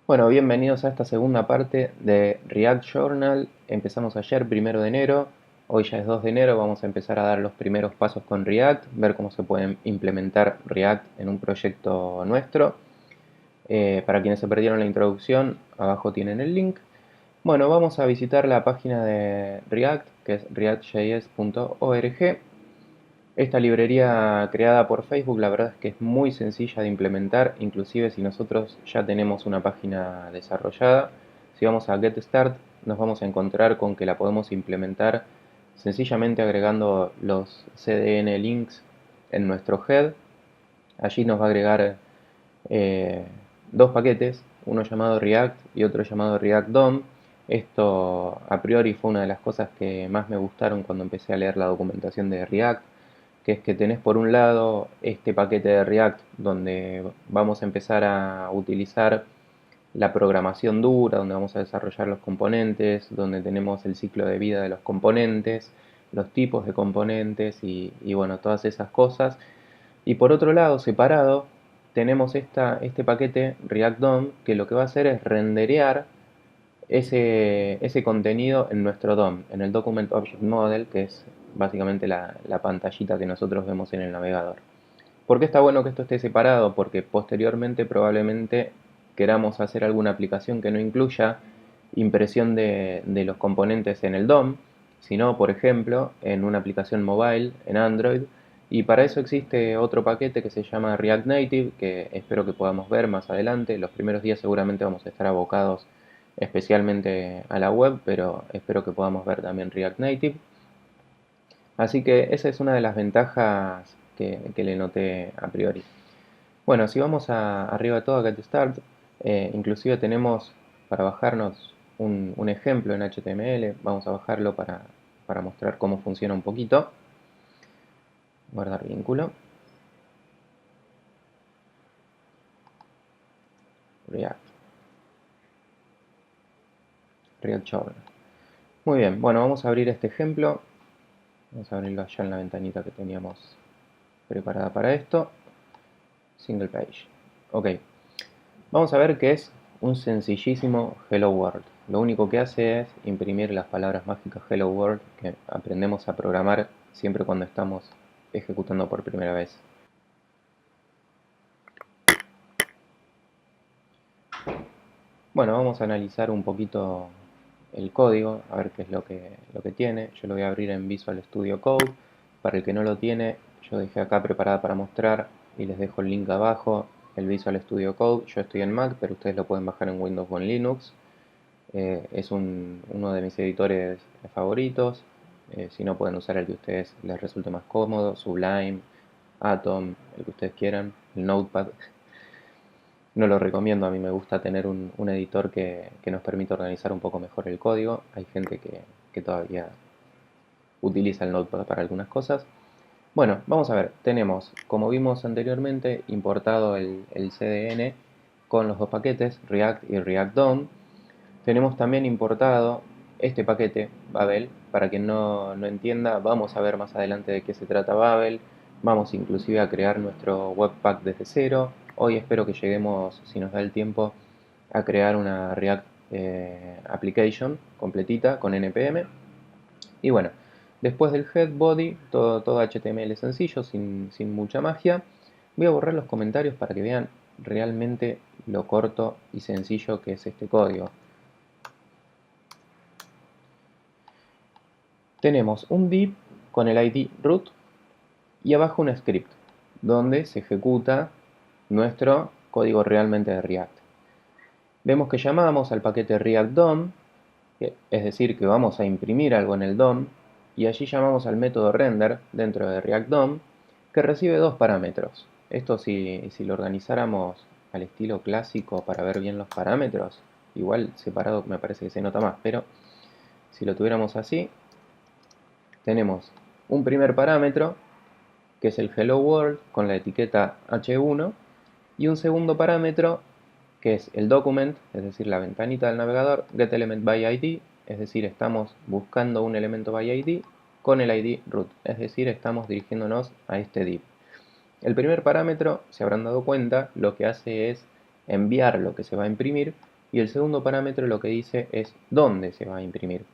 Bueno, bienvenidos a esta segunda parte de React Journal. Empezamos ayer, 1 de enero. Hoy ya es 2 de enero. Vamos a empezar a dar los primeros pasos con React, ver cómo se puede implementar React en un proyecto nuestro. Para quienes se perdieron la introducción, abajo tienen el link. Bueno, vamos a visitar la página de React, que es reactjs.org. Esta librería creada por Facebook, la verdad es que es muy sencilla de implementar, inclusive si nosotros ya tenemos una página desarrollada. Si vamos a Get Start, nos vamos a encontrar con que la podemos implementar sencillamente agregando los CDN links en nuestro head. Allí nos va a agregar eh, dos paquetes, uno llamado React y otro llamado React DOM. Esto a priori fue una de las cosas que más me gustaron cuando empecé a leer la documentación de React, que es que tenés por un lado este paquete de React donde vamos a empezar a utilizar la programación dura, donde vamos a desarrollar los componentes, donde tenemos el ciclo de vida de los componentes, los tipos de componentes y bueno, todas esas cosas. Y por otro lado, separado, tenemos este paquete React DOM que lo que va a hacer es renderear ese contenido en nuestro DOM, en el Document Object Model, que es básicamente la pantallita que nosotros vemos en el navegador. ¿Por qué está bueno que esto esté separado? Porque posteriormente probablemente queramos hacer alguna aplicación que no incluya impresión de los componentes en el DOM, sino, por ejemplo, en una aplicación mobile, en Android. Y para eso existe otro paquete que se llama React Native, que espero que podamos ver más adelante. Los primeros días seguramente vamos a estar abocados especialmente a la web, pero espero que podamos ver también React Native. Así que esa es una de las ventajas que le noté a priori. Bueno, si vamos arriba de todo a Get Start, inclusive tenemos para bajarnos un ejemplo en HTML. Vamos a bajarlo para mostrar cómo funciona un poquito. Guardar vínculo. React. React Journal. Muy bien, bueno, vamos a abrir este ejemplo. Vamos a abrirlo allá en la ventanita que teníamos preparada para esto. Single page. Ok. Vamos a ver que es un sencillísimo Hello World. Lo único que hace es imprimir las palabras mágicas Hello World que aprendemos a programar siempre cuando estamos ejecutando por primera vez. Bueno, vamos a analizar un poquito el código, a ver qué es lo que tiene. Yo lo voy a abrir en Visual Studio Code. Para el que no lo tiene, yo dejé acá preparada para mostrar y les dejo el link abajo, el Visual Studio Code. Yo estoy en Mac, pero ustedes lo pueden bajar en Windows o en Linux. Es uno de mis editores favoritos. Si no, pueden usar el que a ustedes les resulte más cómodo, Sublime, Atom, el que ustedes quieran, el Notepad. No lo recomiendo, a mí me gusta tener un editor que nos permita organizar un poco mejor el código. Hay gente que todavía utiliza el Notepad para algunas cosas. Bueno, vamos a ver, tenemos, como vimos anteriormente, importado el CDN con los dos paquetes, React y React DOM. Tenemos también importado este paquete, Babel. Para quien no entienda, vamos a ver más adelante de qué se trata Babel. Vamos inclusive a crear nuestro Webpack desde cero. Hoy espero que lleguemos, si nos da el tiempo, a crear una React Application completita con NPM. Y bueno, después del head body, todo HTML sencillo, sin mucha magia. Voy a borrar los comentarios para que vean realmente lo corto y sencillo que es este código. Tenemos un div con el ID root y abajo un script donde se ejecuta nuestro código realmente de React. Vemos que llamamos al paquete React DOM, es decir, que vamos a imprimir algo en el DOM, y allí llamamos al método render dentro de React DOM, que recibe dos parámetros. Esto si lo organizáramos al estilo clásico para ver bien los parámetros, igual separado me parece que se nota más, pero si lo tuviéramos así, tenemos un primer parámetro, que es el Hello World con la etiqueta h1, y un segundo parámetro, que es el document, es decir, la ventanita del navegador, getElementById, es decir, estamos buscando un elemento by ID con el ID root, es decir, estamos dirigiéndonos a este div. El primer parámetro, se habrán dado cuenta, lo que hace es enviar lo que se va a imprimir y el segundo parámetro lo que dice es dónde se va a imprimir.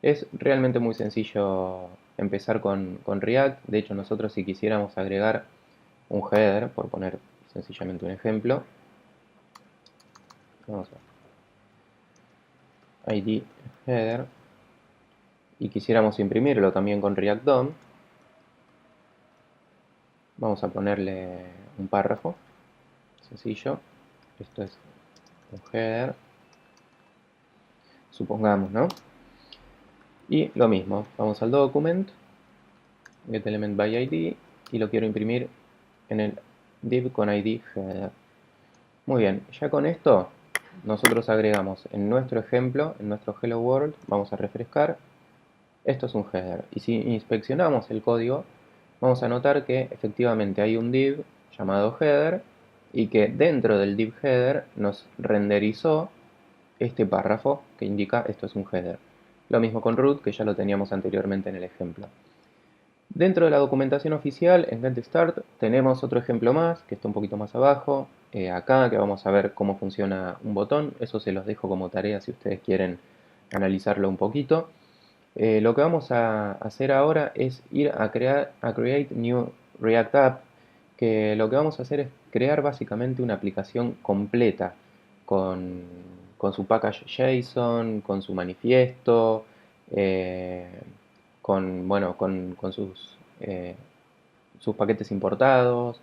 Es realmente muy sencillo empezar con React. De hecho, nosotros si quisiéramos agregar un header, por poner sencillamente un ejemplo, vamos a id header, y quisiéramos imprimirlo también con React DOM, vamos a ponerle un párrafo sencillo. Esto es un header, supongamos, ¿no? Y lo mismo, vamos al document, getElementById, y lo quiero imprimir en el div con id header. Muy bien, ya con esto nosotros agregamos en nuestro ejemplo, en nuestro Hello World, vamos a refrescar, esto es un header. Y si inspeccionamos el código, vamos a notar que efectivamente hay un div llamado header y que dentro del div header nos renderizó este párrafo que indica esto es un header. Lo mismo con root, que ya lo teníamos anteriormente en el ejemplo. Dentro de la documentación oficial, en Get Start, tenemos otro ejemplo más, que está un poquito más abajo, acá, que vamos a ver cómo funciona un botón. Eso se los dejo como tarea si ustedes quieren analizarlo un poquito. Lo que vamos a hacer ahora es ir a Create New React App, que lo que vamos a hacer es crear básicamente una aplicación completa con, con su package JSON, con su manifiesto, eh, bueno, con sus paquetes importados.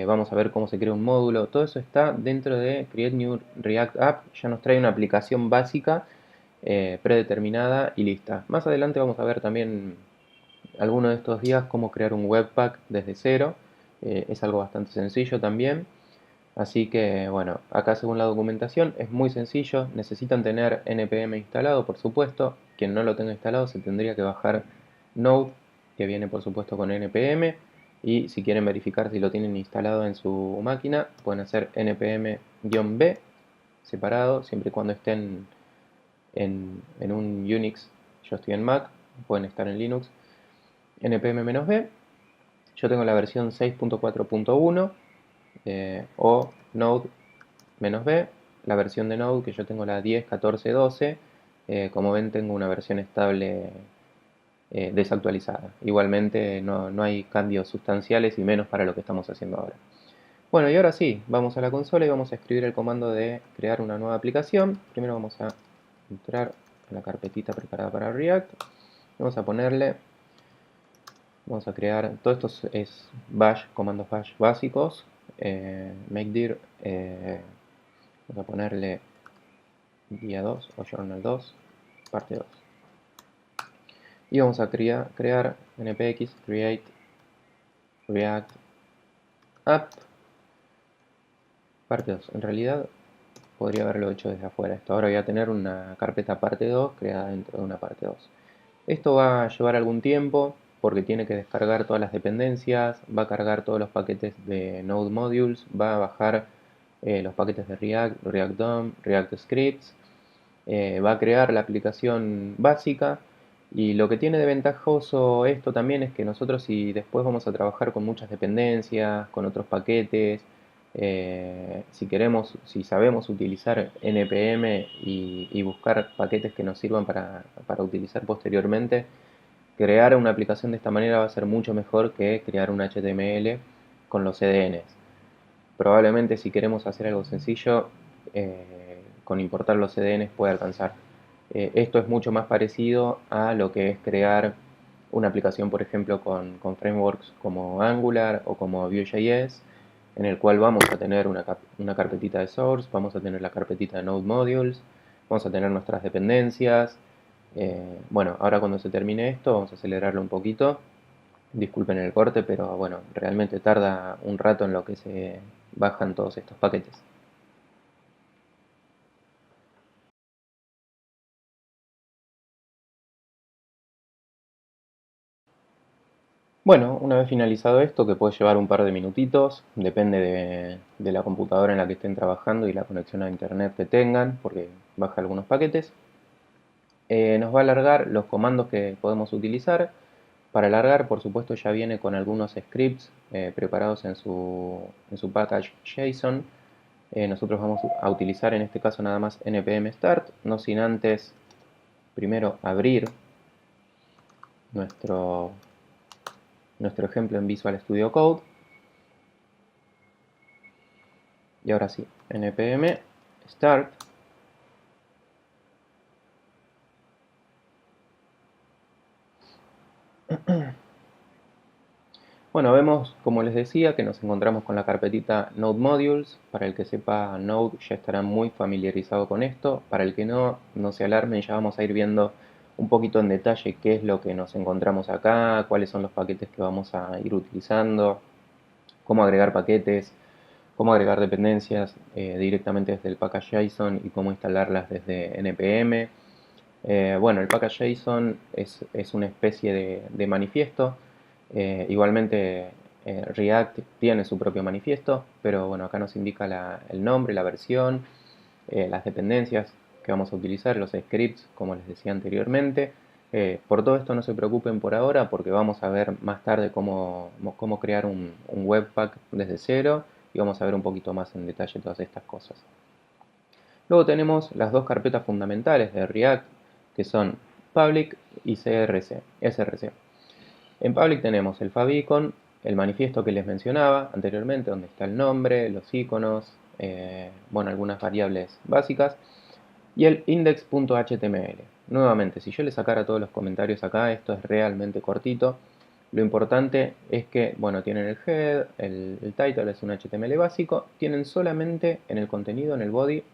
Vamos a ver cómo se crea un módulo. Todo eso está dentro de Create New React App. Ya nos trae una aplicación básica predeterminada y lista. Más adelante vamos a ver también alguno de estos días cómo crear un webpack desde cero. Es algo bastante sencillo también. Así que bueno, acá según la documentación es muy sencillo. Necesitan tener npm instalado, por supuesto. Quien no lo tenga instalado se tendría que bajar Node, que viene por supuesto con npm. Y si quieren verificar si lo tienen instalado en su máquina, pueden hacer npm-b separado, siempre y cuando estén en un Unix. Yo estoy en Mac, pueden estar en Linux. npm-b, yo tengo la versión 6.4.1 o Node-b, la versión de Node que yo tengo la 10.14.12. Como ven, tengo una versión estable desactualizada. Igualmente no hay cambios sustanciales y menos para lo que estamos haciendo ahora. Bueno, y ahora sí, vamos a la consola y vamos a escribir el comando de crear una nueva aplicación. Primero vamos a entrar a la carpetita preparada para React. Vamos a ponerle, vamos a crear, todo esto es bash, comandos bash básicos. Make dir, vamos a ponerle día 2 o journal 2, parte 2. Y vamos a crear npx create react app parte 2. En realidad podría haberlo hecho desde afuera esto. Ahora voy a tener una carpeta parte 2 creada dentro de una parte 2. Esto va a llevar algún tiempo porque tiene que descargar todas las dependencias, va a cargar todos los paquetes de Node Modules, va a bajar los paquetes de React, React DOM, React Scripts, va a crear la aplicación básica. Y lo que tiene de ventajoso esto también es que nosotros, si después vamos a trabajar con muchas dependencias, con otros paquetes, si queremos, si sabemos utilizar npm y buscar paquetes que nos sirvan para utilizar posteriormente, crear una aplicación de esta manera va a ser mucho mejor que crear un HTML con los CDNs. Probablemente si queremos hacer algo sencillo, con importar los CDNs puede alcanzar. Esto es mucho más parecido a lo que es crear una aplicación, por ejemplo, con frameworks como Angular o como Vue.js, en el cual vamos a tener una carpetita de source, vamos a tener la carpetita de Node Modules, vamos a tener nuestras dependencias. Bueno, ahora cuando se termine esto, vamos a acelerarlo un poquito. Disculpen el corte, pero bueno, realmente tarda un rato en lo que se bajan todos estos paquetes. Bueno, una vez finalizado esto, que puede llevar un par de minutitos, depende de la computadora en la que estén trabajando y la conexión a internet que tengan, porque baja algunos paquetes, nos va a alargar los comandos que podemos utilizar. Para alargar, por supuesto, ya viene con algunos scripts preparados en su package JSON. Nosotros vamos a utilizar en este caso nada más npm start, no sin antes primero abrir nuestro ejemplo en Visual Studio Code. Y ahora sí, npm start. Bueno, vemos, como les decía, que nos encontramos con la carpetita Node Modules. Para el que sepa Node ya estará muy familiarizado con esto. Para el que no, no se alarmen, ya vamos a ir viendo un poquito en detalle qué es lo que nos encontramos acá, cuáles son los paquetes que vamos a ir utilizando, cómo agregar paquetes, cómo agregar dependencias directamente desde el package JSON y cómo instalarlas desde npm. Bueno, el package JSON es una especie de manifiesto. Igualmente React tiene su propio manifiesto, pero bueno, acá nos indica el nombre, la versión, las dependencias que vamos a utilizar, los scripts, como les decía anteriormente. Por todo esto no se preocupen por ahora, porque vamos a ver más tarde cómo crear un webpack desde cero y vamos a ver un poquito más en detalle todas estas cosas. Luego tenemos las dos carpetas fundamentales de React, que son public y src. En public tenemos el favicon, el manifiesto que les mencionaba anteriormente, donde está el nombre, los iconos, bueno, algunas variables básicas, y el index.html. Nuevamente, si yo le sacara todos los comentarios acá, esto es realmente cortito. Lo importante es que, bueno, tienen el head, el title es un HTML básico, tienen solamente en el contenido, en el body,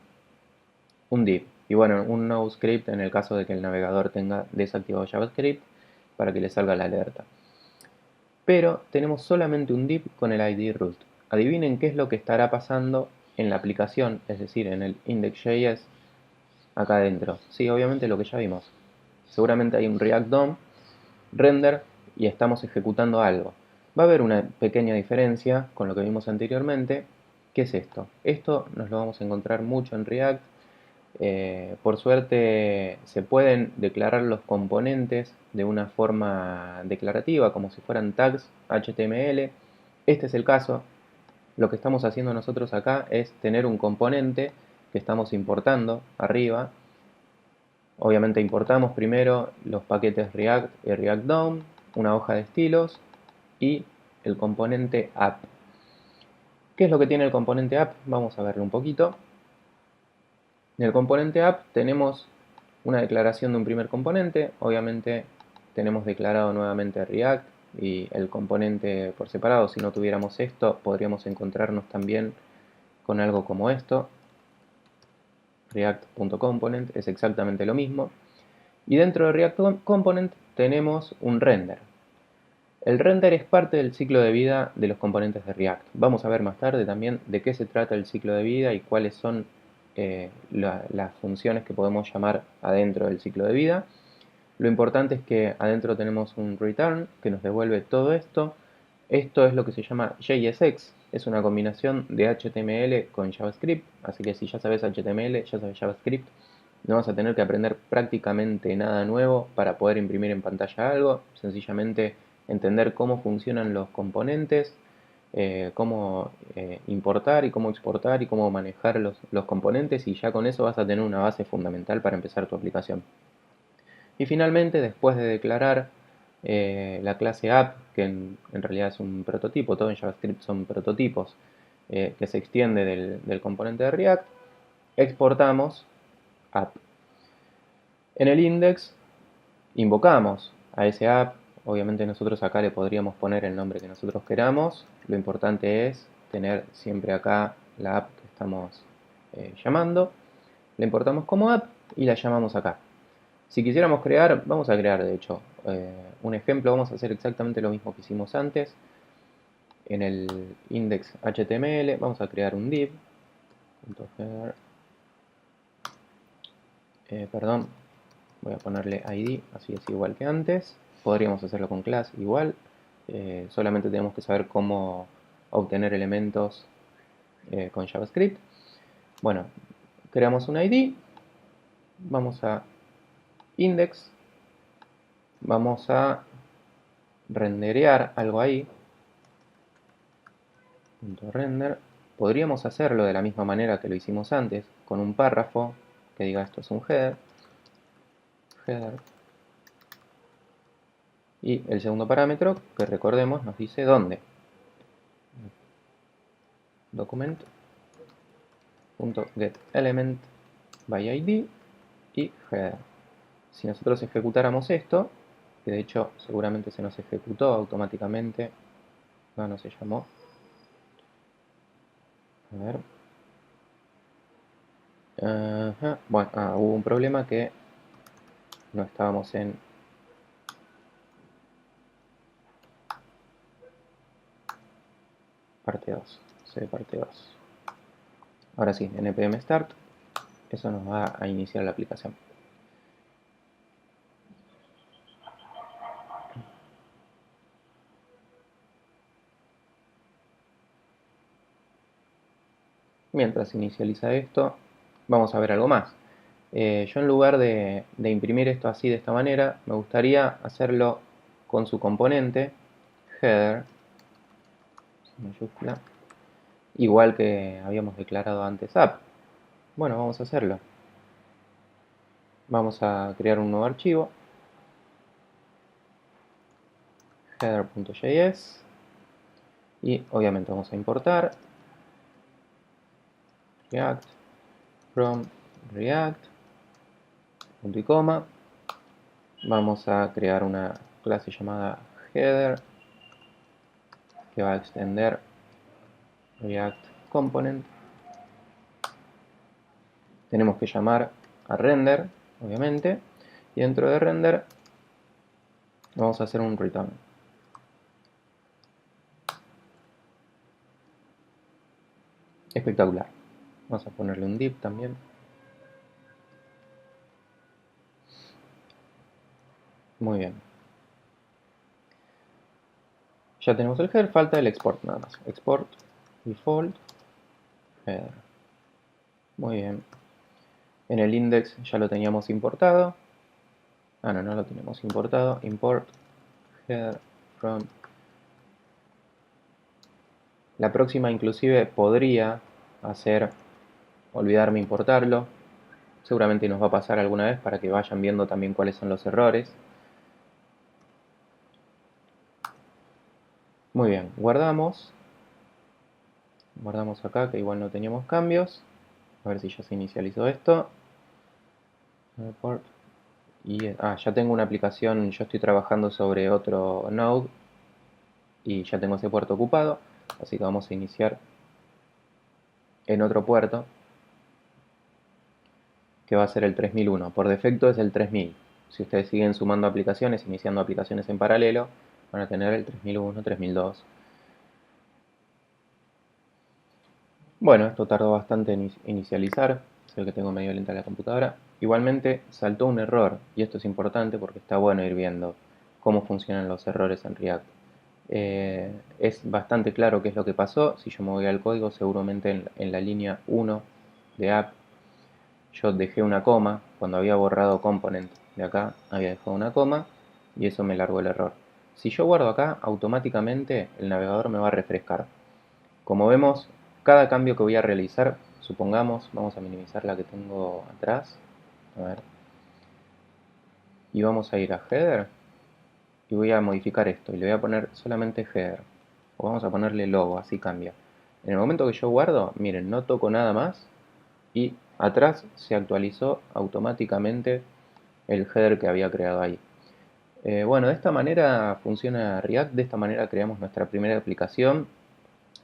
un div. Y bueno, un no script en el caso de que el navegador tenga desactivado JavaScript para que le salga la alerta. Pero tenemos solamente un div con el ID root. Adivinen qué es lo que estará pasando en la aplicación, es decir, en el index.js acá adentro. Sí, obviamente lo que ya vimos. Seguramente hay un React DOM, render, y estamos ejecutando algo. Va a haber una pequeña diferencia con lo que vimos anteriormente. ¿Qué es esto? Esto nos lo vamos a encontrar mucho en React. Por suerte se pueden declarar los componentes de una forma declarativa, como si fueran tags HTML. Este es el caso. Lo que estamos haciendo nosotros acá es tener un componente que estamos importando arriba. Obviamente importamos primero los paquetes React y React DOM, una hoja de estilos y el componente app. ¿Qué es lo que tiene el componente app? Vamos a verlo un poquito. En el componente app tenemos una declaración de un primer componente. Obviamente tenemos declarado nuevamente React y el componente por separado. Si no tuviéramos esto, podríamos encontrarnos también con algo como esto. React.component es exactamente lo mismo. Y dentro de React Component tenemos un render. El render es parte del ciclo de vida de los componentes de React. Vamos a ver más tarde también de qué se trata el ciclo de vida y cuáles son las funciones que podemos llamar adentro del ciclo de vida. Lo importante es que adentro tenemos un return que nos devuelve todo esto. Esto es lo que se llama JSX. Es una combinación de HTML con JavaScript. Así que si ya sabes HTML, ya sabes JavaScript. No vas a tener que aprender prácticamente nada nuevo para poder imprimir en pantalla algo. Sencillamente entender cómo funcionan los componentes, cómo importar y cómo exportar y cómo manejar los componentes, y ya con eso vas a tener una base fundamental para empezar tu aplicación. Y finalmente, después de declarar la clase app, que en realidad es un prototipo, todo en JavaScript son prototipos, que se extiende del componente de React, exportamos app. En el index invocamos a ese app. Obviamente nosotros acá le podríamos poner el nombre que nosotros queramos. Lo importante es tener siempre acá la app que estamos llamando. La importamos como app y la llamamos acá. Si quisiéramos crear, vamos a crear de hecho un ejemplo. Vamos a hacer exactamente lo mismo que hicimos antes. En el index.html vamos a crear un div. Perdón, voy a ponerle ID, así es igual que antes. Podríamos hacerlo con class igual. Solamente tenemos que saber cómo obtener elementos con JavaScript. Bueno, creamos un ID. Vamos a index. Vamos a renderear algo ahí. Punto render. Podríamos hacerlo de la misma manera que lo hicimos antes, con un párrafo que diga esto es un header, y el segundo parámetro, que recordemos, nos dice dónde. Document.getElement by ID y header. Si nosotros ejecutáramos esto, que de hecho seguramente se nos ejecutó automáticamente, no se llamó, a ver, bueno, hubo un problema que no estábamos en parte 2, C parte 2. Ahora sí, npm start, eso nos va a iniciar la aplicación. Mientras inicializa esto, vamos a ver algo más. Yo en lugar de imprimir esto así de esta manera, me gustaría hacerlo con su componente, header, mayúscula, igual que habíamos declarado antes app. Bueno, vamos a hacerlo. Vamos a crear un nuevo archivo, header.js, y obviamente vamos a importar React from React, punto y coma. Vamos a crear una clase llamada header que va a extender React Component. Tenemos que llamar a render, obviamente, y dentro de render vamos a hacer un return. Espectacular. Vamos a ponerle un div también. Muy bien. Ya tenemos el header, falta el export nada más. Export default header. Muy bien. En el index ya lo teníamos importado. No lo tenemos importado. Import header from. La próxima inclusive podría hacer olvidarme importarlo. Seguramente nos va a pasar alguna vez para que vayan viendo también cuáles son los errores. Muy bien, guardamos. Guardamos acá que igual no teníamos cambios. A ver si ya se inicializó esto. Y ya tengo una aplicación, yo estoy trabajando sobre otro node y ya tengo ese puerto ocupado, así que vamos a iniciar en otro puerto que va a ser el 3001. Por defecto es el 3000. Si ustedes siguen sumando aplicaciones, iniciando aplicaciones en paralelo, van a tener el 3001, 3002. Bueno, esto tardó bastante en inicializar, es el que tengo medio lenta la computadora. Igualmente saltó un error, y esto es importante porque está bueno ir viendo cómo funcionan los errores en React. Es bastante claro qué es lo que pasó. Si yo me voy al código, seguramente en la línea 1 de app yo dejé una coma. Cuando había borrado component de acá, había dejado una coma y eso me largó el error. Si yo guardo acá, automáticamente el navegador me va a refrescar. Como vemos, cada cambio que voy a realizar, supongamos, vamos a minimizar la que tengo atrás, a ver, y vamos a ir a header y voy a modificar esto y le voy a poner solamente header, o vamos a ponerle logo, así cambia. En el momento que yo guardo, miren, no toco nada más y atrás se actualizó automáticamente el header que había creado ahí. Bueno, de esta manera funciona React, de esta manera creamos nuestra primera aplicación.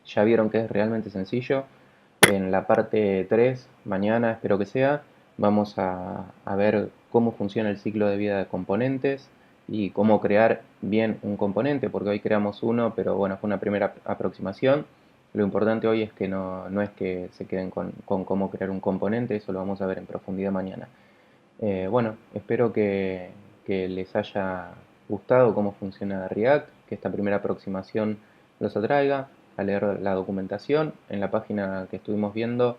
Ya vieron que es realmente sencillo. En la parte 3, mañana espero que sea, vamos a ver cómo funciona el ciclo de vida de componentes y cómo crear bien un componente, porque hoy creamos uno, pero bueno, fue una primera aproximación. Lo importante hoy es que no es que se queden con cómo crear un componente, eso lo vamos a ver en profundidad mañana. Bueno, espero que les haya gustado cómo funciona React, que esta primera aproximación los atraiga a leer la documentación. En la página que estuvimos viendo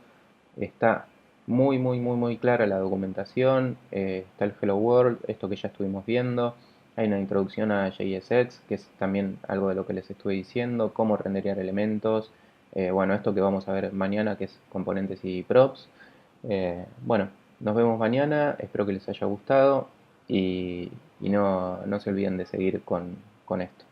está muy clara la documentación, está el Hello World, esto que ya estuvimos viendo, hay una introducción a JSX, que es también algo de lo que les estuve diciendo, cómo renderear elementos, Bueno, esto que vamos a ver mañana, que es componentes y props. Bueno, nos vemos mañana, espero que les haya gustado y no se olviden de seguir con esto.